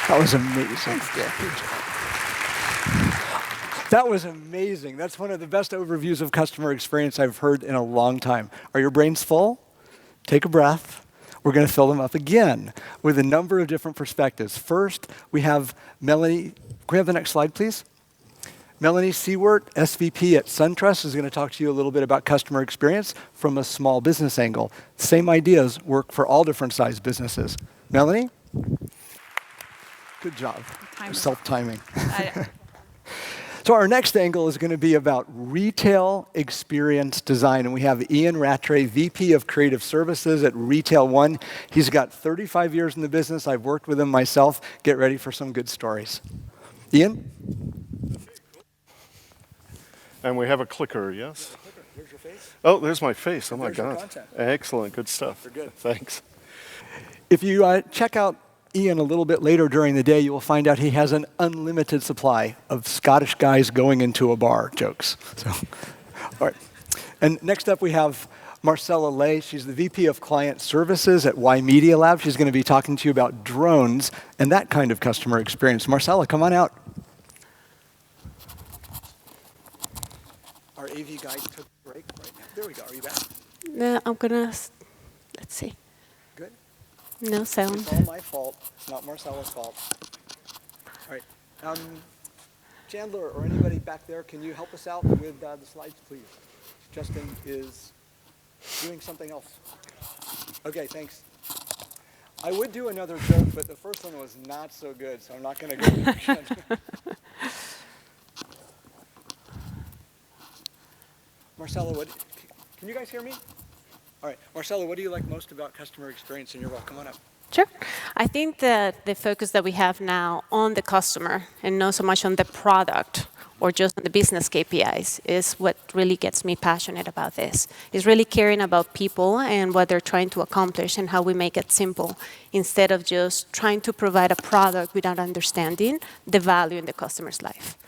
That was amazing. Thanks, dear. That was amazing. That's one of the best overviews of customer experience I've heard in a long time. Are your brains full? Take a breath. We're going to fill them up again with a number of different perspectives. First, we have Melanie. Can we have the next slide, please? Melanie Seward, SVP at SunTrust, is going to talk to you a little bit about customer experience from a small business angle. Same ideas work for all different size businesses. Melanie? Good job. Self-timing. So our next angle is going to be about retail experience design. And we have Ian Rattray, VP of Creative Services at Retail One. He's got 35 years in the business. I've worked with him myself. Get ready for some good stories. Ian? And we have a clicker, yes? There's your face. Oh, there's my face. Oh, my There's your God. content. Excellent. Good stuff. You're good. Thanks. If you check out Ian a little bit later during the day, you will find out he has an unlimited supply of Scottish guys going into a bar jokes. So, all right. And next up we have Marcella Lay. She's the VP of Client Services at Y Media Lab. She's going to be talking to you about drones and that kind of customer experience. Marcella, come on out. Our AV guy took a break right now. There we go. Are you back? No, I'm gonna, let's see. Good. No sound. It's all my fault, not Marcella's fault. All right. Chandler or anybody back there, can you help us out with the slides, please? Justin is doing something else. Okay, thanks. I would do another joke, but the first one was not so good, so I'm not going to go there again. Marcella, can you guys hear me? All right, Marcella, what do you like most about customer experience in your role? Come on up. Sure. I think that the focus that we have now on the customer and not so much on the product or just on the business KPIs is what really gets me passionate about this. Is really caring about people and what they're trying to accomplish and how we make it simple instead of just trying to provide a product without understanding the value in the customer's life.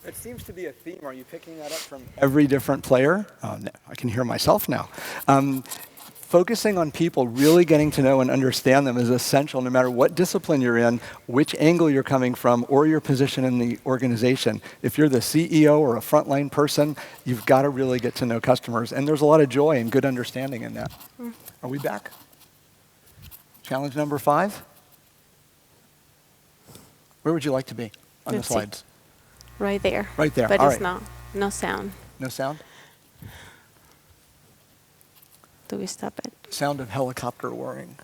It seems to be a theme. Are you picking that up from every different player? Oh, no, I can hear myself now. Focusing on people, really getting to know and understand them is essential no matter what discipline you're in, which angle you're coming from, or your position in the organization. If you're the CEO or a frontline person, you've got to really get to know customers. And there's a lot of joy and good understanding in that. Are we back? Challenge number 5? Where would you like to be on the slides? Right there. Right there. But All it's right. no sound. No sound? Do we stop it? Sound of helicopter whirring.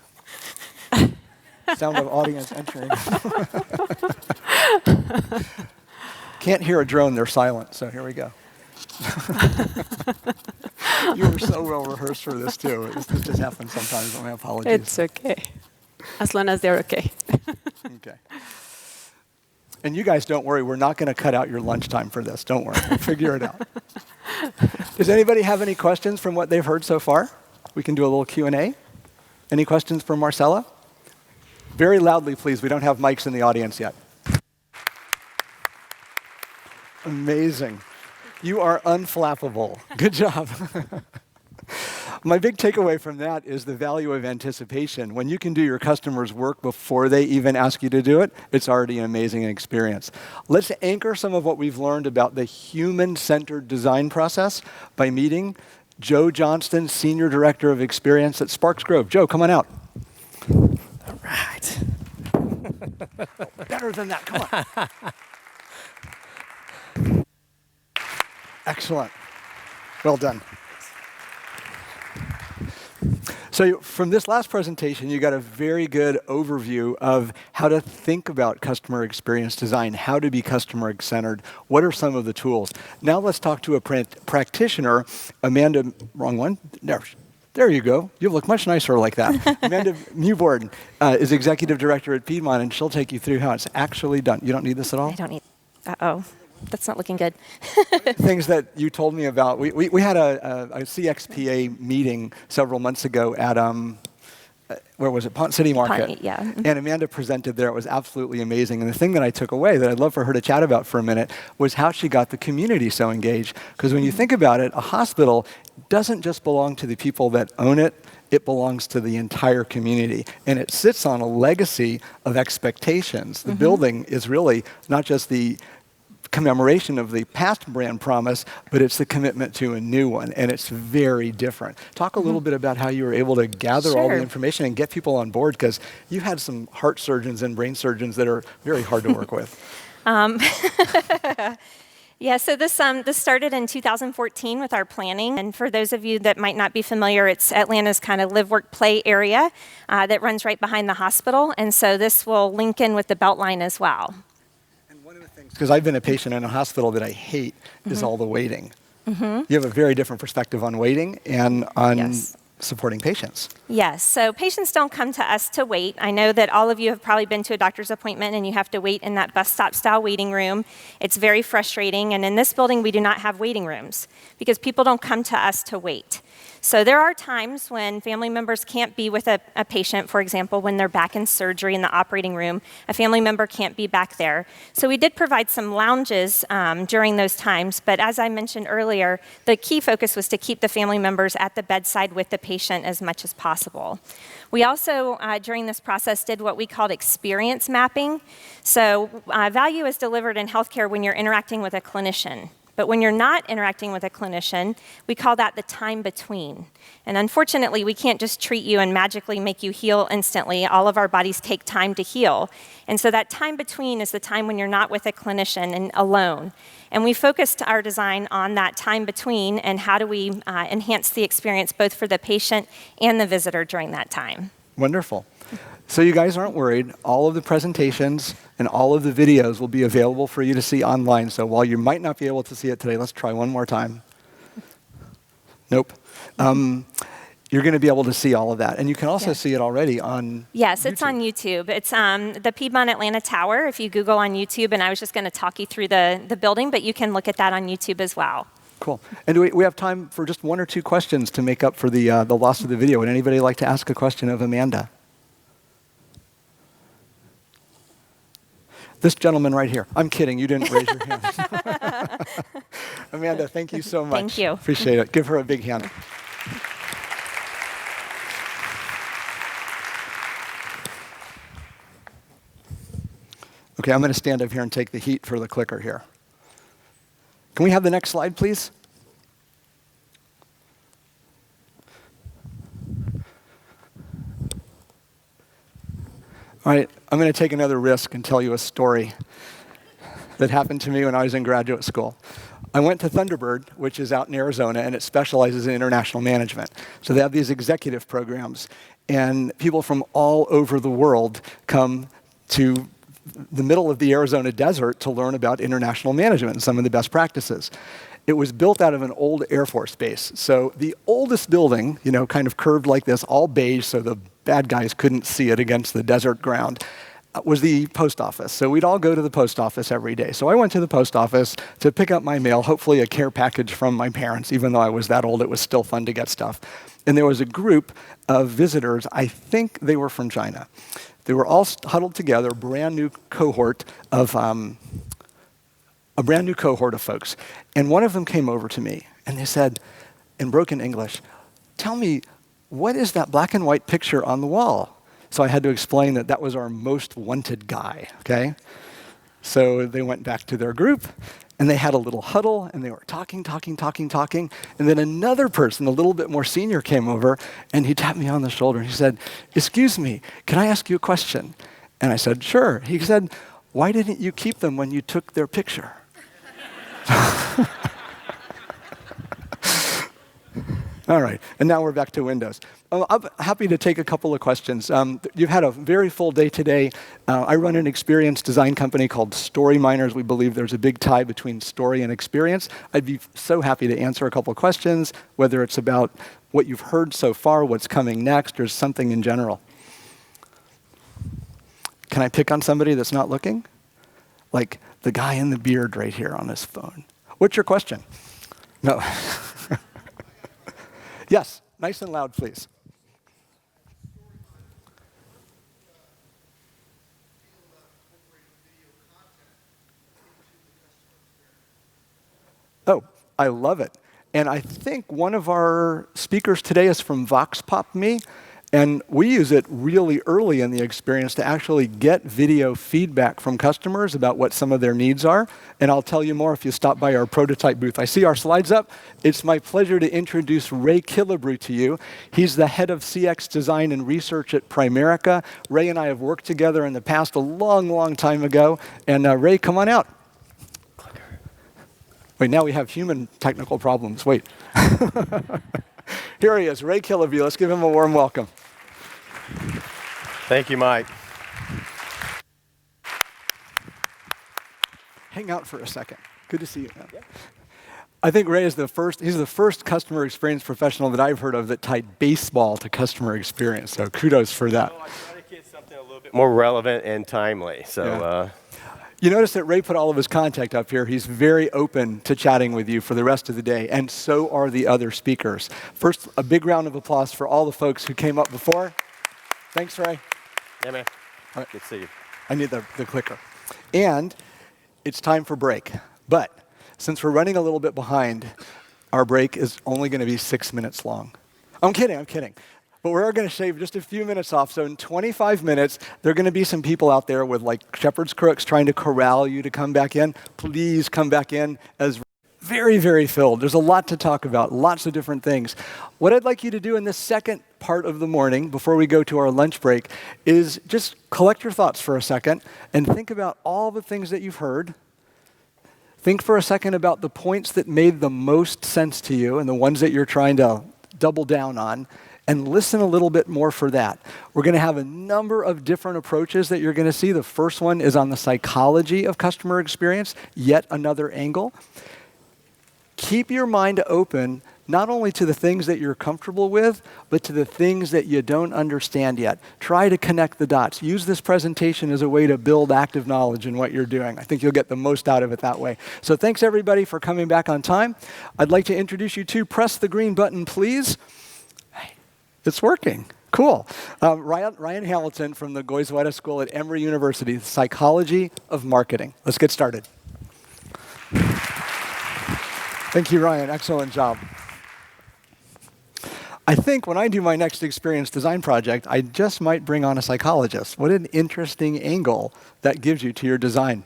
Sound of audience entering. Can't hear a drone, they're silent, so here we go. You were so well rehearsed for this too. This just happens sometimes, and my apologies. It's okay. As long as they're okay. Okay. And you guys don't worry, we're not going to cut out your lunchtime for this. Don't worry, we'll figure it out. Does anybody have any questions from what they've heard so far? We can do a little Q&A. Any questions for Marcella? Very loudly, please. We don't have mics in the audience yet. Amazing. You are unflappable. Good job. My big takeaway from that is the value of anticipation. When you can do your customers' work before they even ask you to do it, it's already an amazing experience. Let's anchor some of what we've learned about the human-centered design process by meeting Joe Johnston, Senior Director of Experience at Sparks Grove. Joe, come on out. All right. Better than that, come on. Excellent. Well done. So from this last presentation, you got a very good overview of how to think about customer experience design, how to be customer-centered, what are some of the tools. Now let's talk to a practitioner, Amanda, wrong one, there you go. You look much nicer like that. Amanda Newborn is Executive Director at Piedmont, and she'll take you through how it's actually done. You don't need this at all? I don't need, uh-oh. That's not looking good. Things that you told me about. We had a CXPA meeting several months ago at, where was it? Pont City Market. Yeah. And Amanda presented there. It was absolutely amazing. And the thing that I took away that I'd love for her to chat about for a minute was how she got the community so engaged. Because when you think about it, a hospital doesn't just belong to the people that own it it belongs to the entire community. And it sits on a legacy of expectations. The building is really not just the commemoration of the past brand promise, but it's the commitment to a new one, and it's very different. Talk a little bit about how you were able to gather all the Sure. information and get people on board, because you had some heart surgeons and brain surgeons that are very hard to work with. Yeah, so this started in 2014 with our planning. And for those of you that might not be familiar, it's Atlanta's kind of live, work, play area that runs right behind the hospital. And so this will link in with the Beltline as well. And one of the things, because I've been a patient in a hospital that I hate, is all the waiting. You have a very different perspective on waiting and on Yes. supporting patients. Yes, so patients don't come to us to wait. I know that all of you have probably been to a doctor's appointment and you have to wait in that bus stop style waiting room. It's very frustrating, and in this building we do not have waiting rooms because people don't come to us to wait. So there are times when family members can't be with a patient, for example, when they're back in surgery in the operating room, a family member can't be back there. So we did provide some lounges during those times, but as I mentioned earlier, the key focus was to keep the family members at the bedside with the patient as much as possible. We also, during this process, did what we called experience mapping. So value is delivered in healthcare when you're interacting with a clinician. But when you're not interacting with a clinician, we call that the time between. And unfortunately, we can't just treat you and magically make you heal instantly. All of our bodies take time to heal. And so that time between is the time when you're not with a clinician and alone. And we focused our design on that time between and how do we enhance the experience both for the patient and the visitor during that time. Wonderful. So you guys aren't worried. All of the presentations and all of the videos will be available for you to see online. So while you might not be able to see it today, let's try one more time. Nope. You're going to be able to see all of that. And you can also see it already on Yes, YouTube. it's on YouTube. It's the Piedmont Atlanta Tower, if you Google on YouTube, and I was just going to talk you through the building, but you can look at that on YouTube as well. Cool. And do we have time for just one or two questions to make up for the loss of the video? Would anybody like to ask a question of Amanda? This gentleman right here. I'm kidding. You didn't raise your hand. Amanda, thank you so much. Thank you. Appreciate it. Give her a big hand. Okay, I'm going to stand up here and take the heat for the clicker here. Can we have the next slide, please? All right, I'm going to take another risk and tell you a story that happened to me when I was in graduate school. I went to Thunderbird, which is out in Arizona, and it specializes in international management. So they have these executive programs, and people from all over the world come to the middle of the Arizona desert to learn about international management and some of the best practices. It was built out of an old Air Force base. So the oldest building, you know, kind of curved like this, all beige, so the bad guys couldn't see it against the desert ground, was the post office. So we'd all go to the post office every day. So I went to the post office to pick up my mail, hopefully a care package from my parents. Even though I was that old, it was still fun to get stuff. And there was a group of visitors, I think they were from China. They were all huddled together, a brand new cohort of folks. And one of them came over to me, and they said, in broken English, "Tell me, what is that black and white picture on the wall?" So I had to explain that that was our most wanted guy, okay? So they went back to their group, and they had a little huddle, and they were talking. And then another person, a little bit more senior, came over, and he tapped me on the shoulder, and he said, "Excuse me, can I ask you a question?" And I said, "Sure." He said, "Why didn't you keep them when you took their picture?" All right, and now we're back to Windows. I'm happy to take a couple of questions. You've had a very full day today. I run an experience design company called Story Miners. We believe there's a big tie between story and experience. I'd be so happy to answer a couple of questions, whether it's about what you've heard so far, what's coming next, or something in general. Can I pick on somebody that's not looking? Like the guy in the beard right here on his phone. What's your question? No. Yes, nice and loud, please. Oh, I love it. And I think one of our speakers today is from VoxPop.me. And we use it really early in the experience to actually get video feedback from customers about what some of their needs are. And I'll tell you more if you stop by our prototype booth. I see our slides up. It's my pleasure to introduce Ray Killebrew to you. He's the head of CX design and research at Primerica. Ray and I have worked together in the past a long, long time ago. And Ray, come on out. Wait, now we have human technical problems. Wait. Here he is, Ray Killebrew. Let's give him a warm welcome. Thank you, Mike. Hang out for a second. Good to see you. Yeah. I think Ray is he's the first customer experience professional that I've heard of that tied baseball to customer experience. So kudos for that. Well, I try to get something a little bit more relevant and timely. So. Yeah. You notice that Ray put all of his contact up here. He's very open to chatting with you for the rest of the day, and so are the other speakers. First, a big round of applause for all the folks who came up before. Thanks, Ray. Yeah, man. All right. Good to see you. I need the clicker. And it's time for break. But since we're running a little bit behind, our break is only going to be 6 minutes long. I'm kidding. But we're going to shave just a few minutes off. So in 25 minutes, there are going to be some people out there with like shepherd's crooks trying to corral you to come back in. Please come back in as very, very filled. There's a lot to talk about, lots of different things. What I'd like you to do in this second part of the morning, before we go to our lunch break, is just collect your thoughts for a second and think about all the things that you've heard. Think for a second about the points that made the most sense to you and the ones that you're trying to double down on. And listen a little bit more for that. We're going to have a number of different approaches that you're going to see. The first one is on the psychology of customer experience, yet another angle. Keep your mind open not only to the things that you're comfortable with, but to the things that you don't understand yet. Try to connect the dots. Use this presentation as a way to build active knowledge in what you're doing. I think you'll get the most out of it that way. So thanks, everybody, for coming back on time. I'd like to introduce you to press the green button, please. It's working. Cool. Ryan Hamilton from the Goizueta School at Emory University, the Psychology of Marketing. Let's get started. Thank you, Ryan. Excellent job. I think when I do my next experience design project, I just might bring on a psychologist. What an interesting angle that gives you to your design.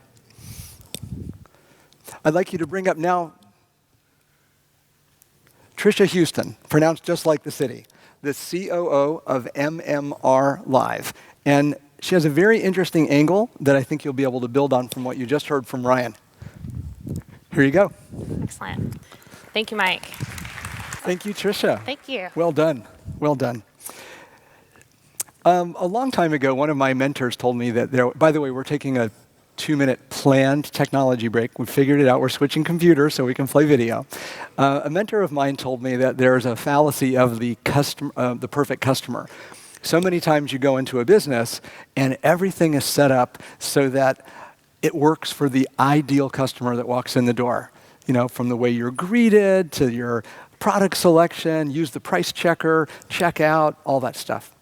I'd like you to bring up now Tricia Houston, pronounced just like the city, the COO of MMR Live. And she has a very interesting angle that I think you'll be able to build on from what you just heard from Ryan. Here you go. Excellent. Thank you, Mike. Thank you, Tricia. Thank you. Well done. Well done. A long time ago, one of my mentors told me that by the way, we're taking a 2-minute planned technology break. We figured it out. We're switching computers so we can play video. A mentor of mine told me that there's a fallacy of the perfect customer. So many times you go into a business and everything is set up so that it works for the ideal customer that walks in the door. You know, from the way you're greeted to your product selection, use the price checker, check out, all that stuff.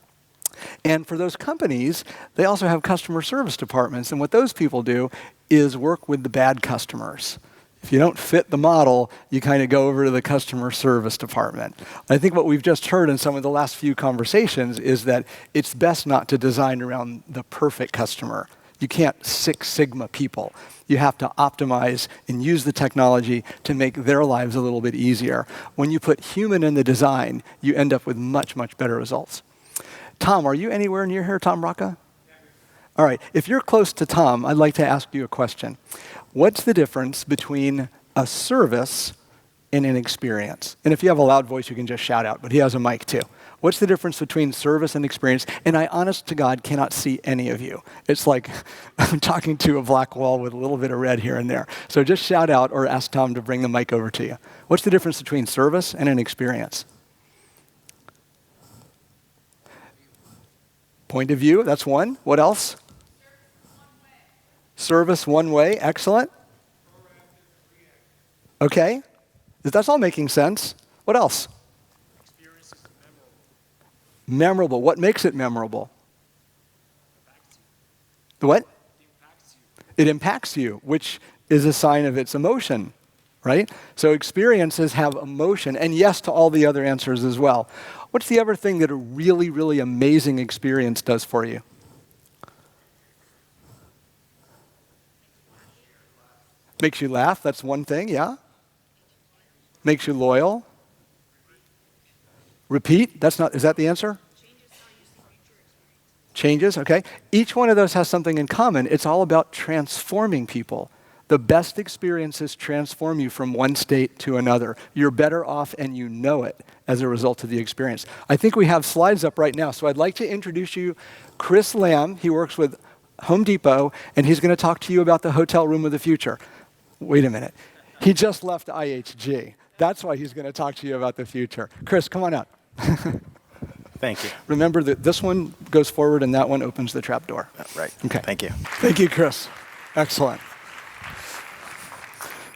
And for those companies, they also have customer service departments. And what those people do is work with the bad customers. If you don't fit the model, you kind of go over to the customer service department. I think what we've just heard in some of the last few conversations is that it's best not to design around the perfect customer. You can't Six Sigma people. You have to optimize and use the technology to make their lives a little bit easier. When you put human in the design, you end up with much, much better results. Tom, are you anywhere near here, Tom Rocca? All right, if you're close to Tom, I'd like to ask you a question. What's the difference between a service and an experience? And if you have a loud voice, you can just shout out, but he has a mic too. What's the difference between service and experience? And I, honest to God, cannot see any of you. It's like I'm talking to a black wall with a little bit of red here and there. So just shout out or ask Tom to bring the mic over to you. What's the difference between service and an experience? Point of view, that's one. What else? Service one way, excellent. Okay, that's all making sense. What else? Experience is memorable. Memorable, what makes it memorable? The what? It impacts you. It impacts you, which is a sign of its emotion, right? So experiences have emotion, and yes to all the other answers as well. What's the other thing that a really, really amazing experience does for you? Makes you laugh, that's one thing, yeah? Makes you loyal? Repeat, is that the answer? Changes, okay. Each one of those has something in common. It's all about transforming people. The best experiences transform you from one state to another. You're better off and you know it as a result of the experience. I think we have slides up right now, so I'd like to introduce you Chris Lamb. He works with Home Depot, and he's going to talk to you about the hotel room of the future. Wait a minute. He just left IHG. That's why he's going to talk to you about the future. Chris, come on up. Thank you. Remember that this one goes forward and that one opens the trap door. Right. Okay. Thank you. Thank you, Chris. Excellent.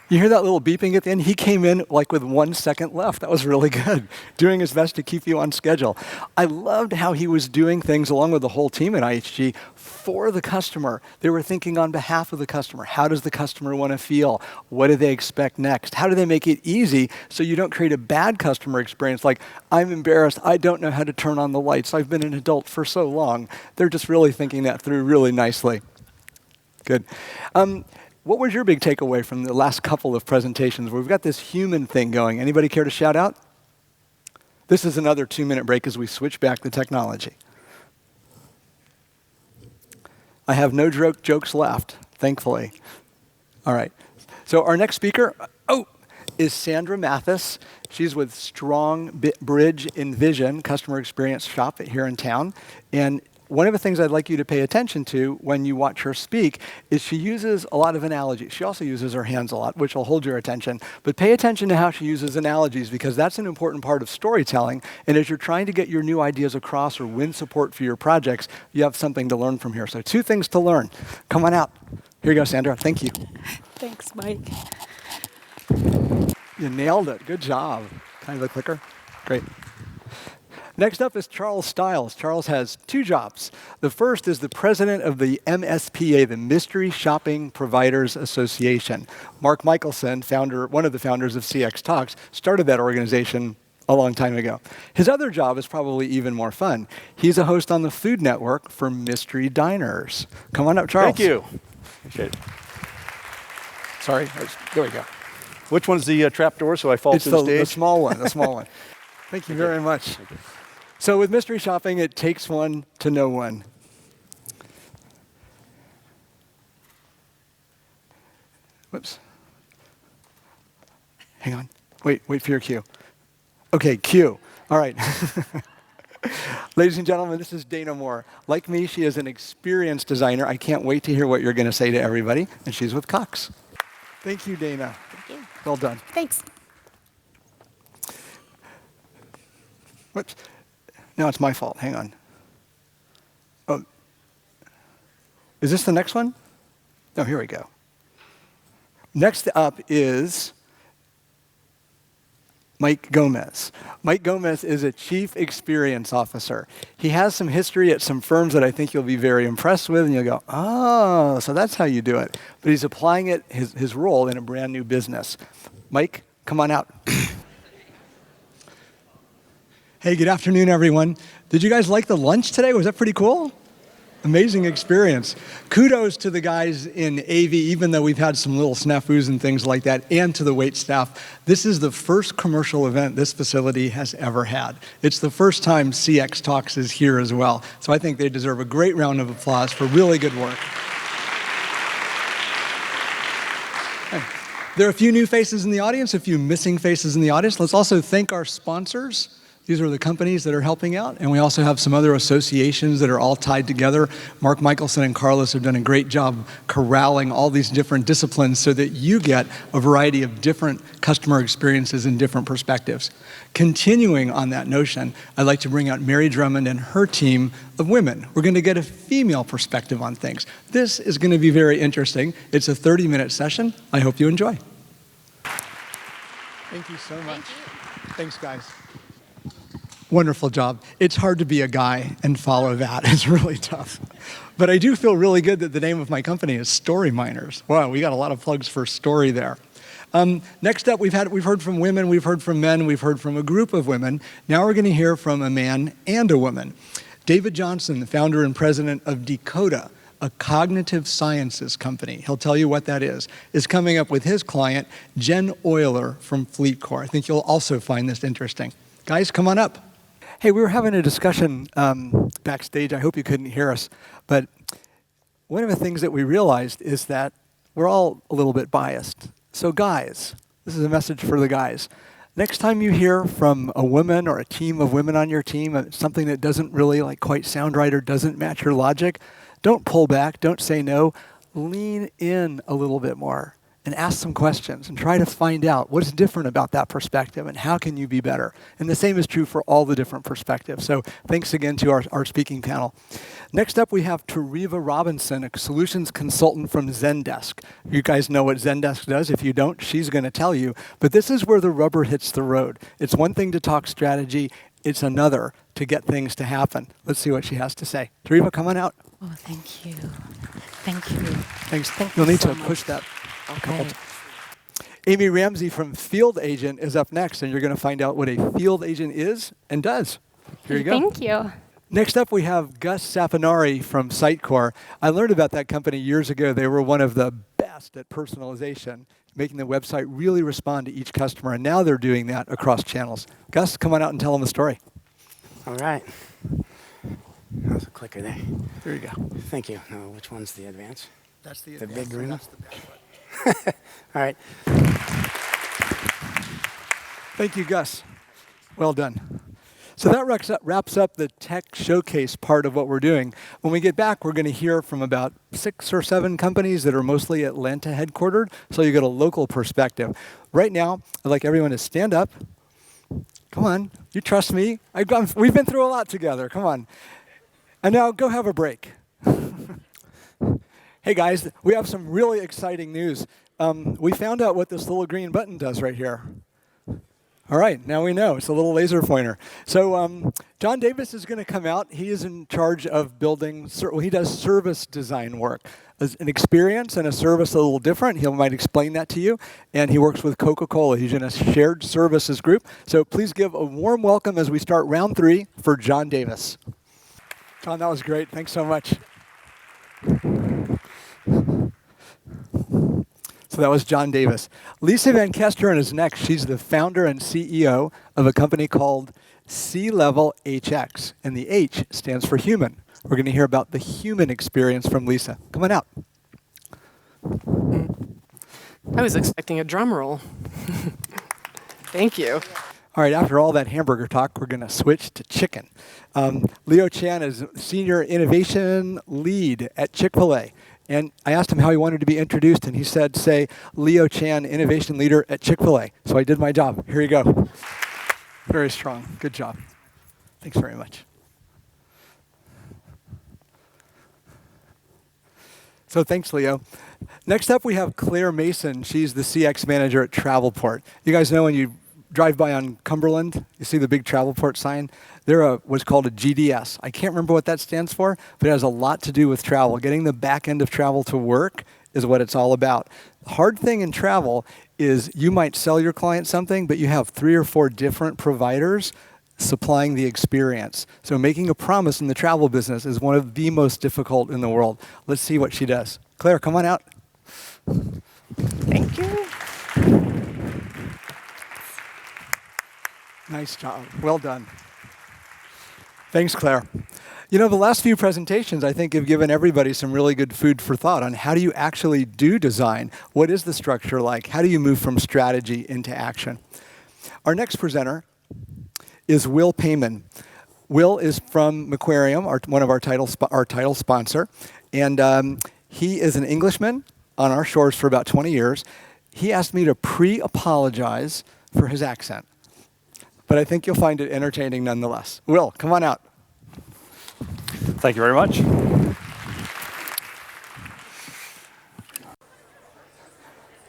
You hear that little beeping at the end? He came in like with 1 second left. That was really good. Doing his best to keep you on schedule. I loved how he was doing things along with the whole team at IHG for the customer. They were thinking on behalf of the customer. How does the customer want to feel? What do they expect next? How do they make it easy so you don't create a bad customer experience like, I'm embarrassed, I don't know how to turn on the lights, I've been an adult for so long. They're just really thinking that through really nicely. Good. What was your big takeaway from the last couple of presentations where we've got this human thing going? Anybody care to shout out? This is another 2-minute break as we switch back the technology. I have no jokes left, thankfully. All right. So our next speaker, is Sandra Mathis. She's with Strong Bridge Envision Customer Experience Shop here in town. And one of the things I'd like you to pay attention to when you watch her speak is she uses a lot of analogies. She also uses her hands a lot, which will hold your attention. But pay attention to how she uses analogies because that's an important part of storytelling. And as you're trying to get your new ideas across or win support for your projects, you have something to learn from here. So 2 things to learn. Come on out. Here you go, Sandra. Thank you. Thanks, Mike. You nailed it. Good job. Can I have the clicker? Great. Next up is Charles Stiles. Charles has 2 jobs. The first is the president of the MSPA, the Mystery Shopping Providers Association. Mark Michelson, one of the founders of CX Talks, started that organization a long time ago. His other job is probably even more fun. He's a host on the Food Network for Mystery Diners. Come on up, Charles. Thank you. Appreciate it. Sorry. There we go. Which one's the trap door so I fall It's to the the stage? small one, the small one. Thank you very much. So with mystery shopping, it takes one to know one. Whoops. Hang on. Wait for your cue. Okay, cue. All right. Ladies and gentlemen, this is Dana Moore. Like me, she is an experienced designer. I can't wait to hear what you're going to say to everybody. And she's with Cox. Thank you, Dana. Thank you. Well done. Thanks. Whoops. No, it's my fault. Hang on. Oh. Is this the next one? No, here we go. Next up is Mike Gomez. Mike Gomez is a Chief Experience Officer. He has some history at some firms that I think you'll be very impressed with, and you'll go, oh, so that's how you do it. But he's applying it, his role in a brand new business. Mike, come on out. Hey, good afternoon, everyone. Did you guys like the lunch today? Was that pretty cool? Amazing experience. Kudos to the guys in AV, even though we've had some little snafus and things like that, and to the wait staff. This is the first commercial event this facility has ever had. It's the first time CX Talks is here as well. So I think they deserve a great round of applause for really good work. There are a few new faces in the audience, a few missing faces in the audience. Let's also thank our sponsors. These are the companies that are helping out, and we also have some other associations that are all tied together. Mark Michelson and Carlos have done a great job corralling all these different disciplines so that you get a variety of different customer experiences and different perspectives. Continuing on that notion, I'd like to bring out Mary Drummond and her team of women. We're going to get a female perspective on things. This is going to be very interesting. It's a 30-minute session. I hope you enjoy. Thank you so much. Thanks, guys. Wonderful job. It's hard to be a guy and follow that. It's really tough. But I do feel really good that the name of my company is Story Miners. Wow, we got a lot of plugs for story there. Next up, we've heard from women, we've heard from men, we've heard from a group of women. Now we're going to hear from a man and a woman. David Johnson, the founder and president of Dakota, a cognitive sciences company, he'll tell you what that is coming up with his client, Jen Euler from FleetCor. I think you'll also find this interesting. Guys, come on up. Hey, we were having a discussion backstage. I hope you couldn't hear us. But one of the things that we realized is that we're all a little bit biased. So guys, this is a message for the guys. Next time you hear from a woman or a team of women on your team, something that doesn't really quite sound right or doesn't match your logic, don't pull back, don't say no. Lean in a little bit more and ask some questions and try to find out what's different about that perspective and how can you be better. And the same is true for all the different perspectives. So thanks again to our speaking panel. Next up, we have Tariva Robinson, a solutions consultant from Zendesk. You guys know what Zendesk does. If you don't, she's going to tell you. But this is where the rubber hits the road. It's one thing to talk strategy. It's another to get things to happen. Let's see what she has to say. Tariva, come on out. Oh, thank you. Thank you. Thanks. Thank You'll you need so to much. push that. Okay. Amy Ramsey from Field Agent is up next, and you're going to find out what a field agent is and does. Here you go. Thank you. Next up, we have Gus Saponari from Sitecore. I learned about that company years ago. They were one of the best at personalization, making the website really respond to each customer, and now they're doing that across channels. Gus, come on out and tell them the story. All right. How's the clicker there? There you go. Thank you. Now, which one's the advance? That's the big green one? That's the best one. All right. Thank you, Gus. Well done. So that wraps up the tech showcase part of what we're doing. When we get back, we're going to hear from about 6 or 7 companies that are mostly Atlanta headquartered, so you get a local perspective. Right now, I'd like everyone to stand up. Come on, you trust me. We've been through a lot together. Come on. And now go have a break. Hey guys, we have some really exciting news. We found out what this little green button does right here. All right, now we know. It's a little laser pointer. So John Davis is going to come out. He is in charge of building, he does service design work. As an experience and a service a little different. He might explain that to you. And he works with Coca-Cola. He's in a shared services group. So please give a warm welcome as we start round 3 for John Davis. John, that was great. Thanks so much. So that was John Davis. Lisa Van Kesteren is next. She's the founder and CEO of a company called C-Level HX, and the H stands for human. We're going to hear about the human experience from Lisa. Come on out. I was expecting a drum roll. Thank you. All right, after all that hamburger talk, we're going to switch to chicken. Leo Chan is Senior Innovation Lead at Chick-fil-A. And I asked him how he wanted to be introduced, and he said, say, Leo Chan, Innovation Leader at Chick-fil-A. So I did my job. Here you go. Very strong. Good job. Thanks very much. So thanks, Leo. Next up, we have Claire Mason. She's the CX Manager at Travelport. You guys know when you drive by on Cumberland, you see the big Travelport sign? They're what's called a GDS. I can't remember what that stands for, but it has a lot to do with travel. Getting the back end of travel to work is what it's all about. The hard thing in travel is you might sell your client something, but you have 3 or 4 different providers supplying the experience. So making a promise in the travel business is one of the most difficult in the world. Let's see what she does. Claire, come on out. Thank you. Nice job. Well done. Thanks, Claire. You know, the last few presentations, I think, have given everybody some really good food for thought on how do you actually do design? What is the structure like? How do you move from strategy into action? Our next presenter is Wil Peyman. Wil is from Macquarium, one of our title sponsor. And he is an Englishman on our shores for about 20 years. He asked me to pre-apologize for his accent. But I think you'll find it entertaining nonetheless. Wil, come on out. Thank you very much.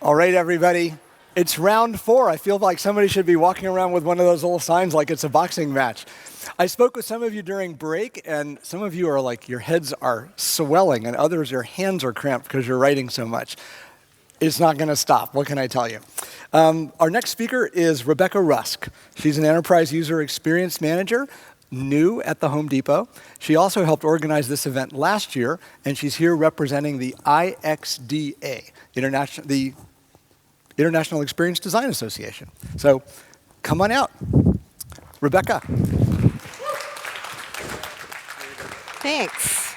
All right, everybody. It's round 4. I feel like somebody should be walking around with one of those little signs like it's a boxing match. I spoke with some of you during break, and some of you are like, your heads are swelling, and others, your hands are cramped because you're writing so much. It's not going to stop. What can I tell you? Our next speaker is Rebecca Rusk. She's an enterprise user experience manager, new at the Home Depot. She also helped organize this event last year, and she's here representing the IXDA, the International Experience Design Association. So come on out. Rebecca. Thanks.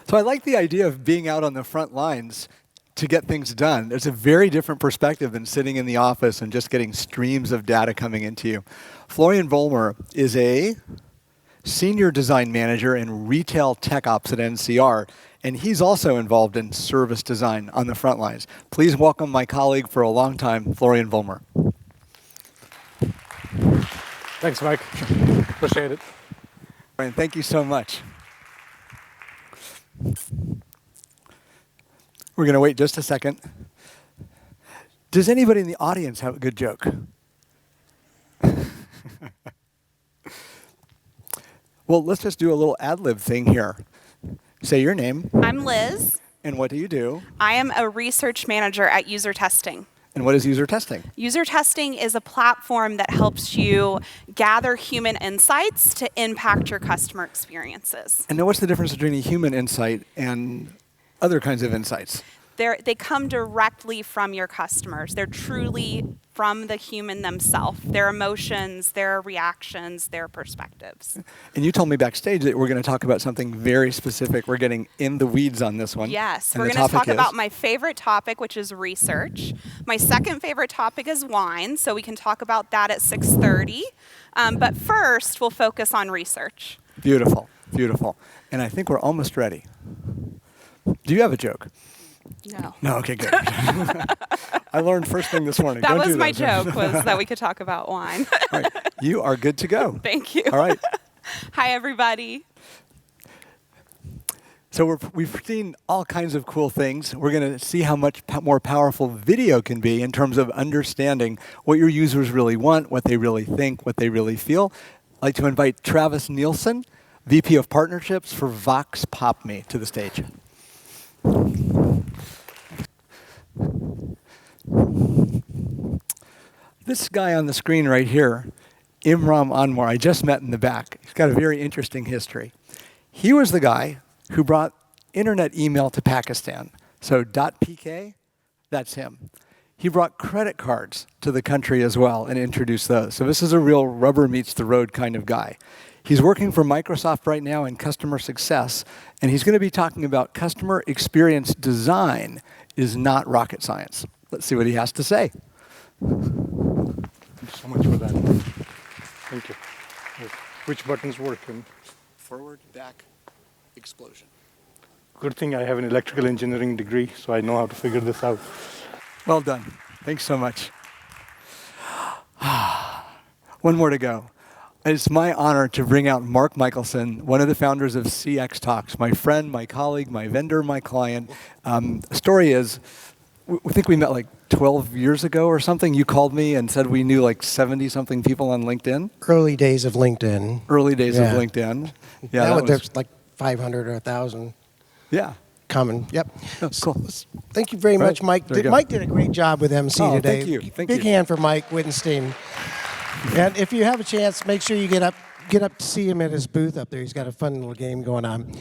So I like the idea of being out on the front lines to get things done. It's a very different perspective than sitting in the office and just getting streams of data coming into you. Florian Vollmer is a senior design manager in retail tech ops at NCR, and he's also involved in service design on the front lines. Please welcome my colleague for a long time, Florian Vollmer. Thanks, Mike. Appreciate it. Florian, thank you so much. We're going to wait just a second. Does anybody in the audience have a good joke? Well, let's just do a little ad-lib thing here. Say your name. I'm Liz. And what do you do? I am a research manager at User Testing. And what is user testing? User Testing is a platform that helps you gather human insights to impact your customer experiences. And now what's the difference between a human insight and other kinds of insights? They come directly from your customers. They're truly from the human themselves, their emotions, their reactions, their perspectives. And you told me backstage that we're going to talk about something very specific. We're getting in the weeds on this one. Yes, and we're going to talk about my favorite topic, which is research. My second favorite topic is wine, so we can talk about that at 6:30. But first, we'll focus on research. Beautiful, beautiful. And I think we're almost ready. Do you have a joke? No. No, okay, good. I learned first thing this morning. That Don't was do my joke, was that we could talk about wine. All right, you are good to go. Thank you. All right. Hi, everybody. So we've seen all kinds of cool things. We're going to see how much more powerful video can be in terms of understanding what your users really want, what they really think, what they really feel. I'd like to invite Travis Nielsen, VP of Partnerships for Vox Pop Me, to the stage. This guy on the screen right here, Imran Anwar, I just met in the back. He's got a very interesting history. He was the guy who brought internet email to Pakistan. So .pk, that's him. He brought credit cards to the country as well and introduced those. So this is a real rubber meets the road kind of guy. He's working for Microsoft right now in customer success, and he's going to be talking about customer experience design is not rocket science. Let's see what he has to say. Thank you so much for that. Thank you. Which buttons work? Forward, back, explosion. Good thing I have an electrical engineering degree, so I know how to figure this out. Well done. Thanks so much. One more to go. It's my honor to bring out Mark Michelson, one of the founders of CX Talks, my friend, my colleague, my vendor, my client. The story is, I think we met like 12 years ago or something. You called me and said we knew like 70-something people on LinkedIn. Early days of LinkedIn. Early days of LinkedIn. Yeah, now there's like 500 or 1,000. Yeah. Common. Yep. Oh, cool. Thank you very much, Mike. Mike did a great job with Emcee today. Thank you. Thank Big you. hand for Mike Wittenstein. And if you have a chance, make sure you get up to see him at his booth up there. He's got a fun little game going on.